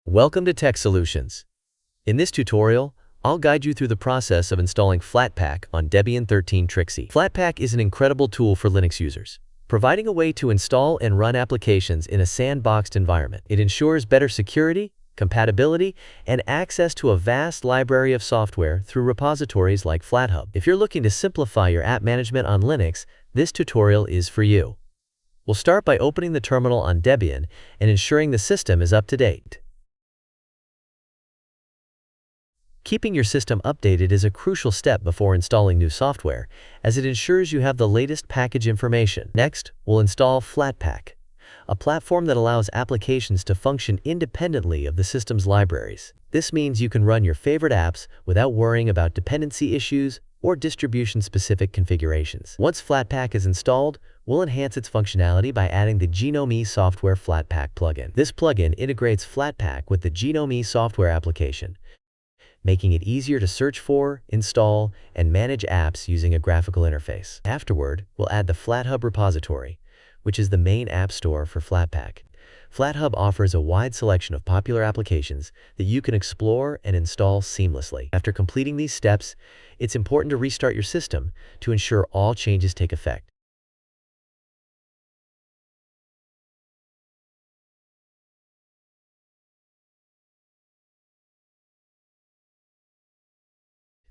Welcome to Tech Solutions. In this tutorial, I'll guide you through the process of installing Flatpak on Debian 13 Trixie. Flatpak is an incredible tool for Linux users, providing a way to install and run applications in a sandboxed environment. It ensures better security, compatibility, and access to a vast library of software through repositories like Flathub. If you're looking to simplify your app management on Linux, this tutorial is for you. We'll start by opening the terminal on Debian and ensuring the system is up to date. Keeping your system updated is a crucial step before installing new software, as it ensures you have the latest package information. Next, we'll install Flatpak, a platform that allows applications to function independently of the system's libraries. This means you can run your favorite apps without worrying about dependency issues or distribution-specific configurations. Once Flatpak is installed, we'll enhance its functionality by adding the GNOME Software Flatpak plugin. This plugin integrates Flatpak with the GNOME software application, making it easier to search for, install, and manage apps using a graphical interface. Afterward, we'll add the Flathub repository, which is the main app store for Flatpak. Flathub offers a wide selection of popular applications that you can explore and install seamlessly. After completing these steps, it's important to restart your system to ensure all changes take effect.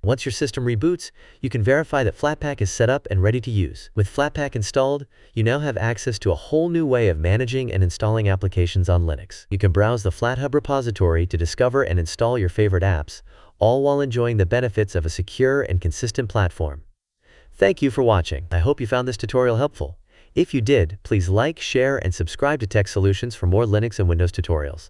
Once your system reboots, you can verify that Flatpak is set up and ready to use. With Flatpak installed, you now have access to a whole new way of managing and installing applications on Linux. You can browse the Flathub repository to discover and install your favorite apps, all while enjoying the benefits of a secure and consistent platform. Thank you for watching. I hope you found this tutorial helpful. If you did, please like, share, and subscribe to Tech Solutions for more Linux and Windows tutorials.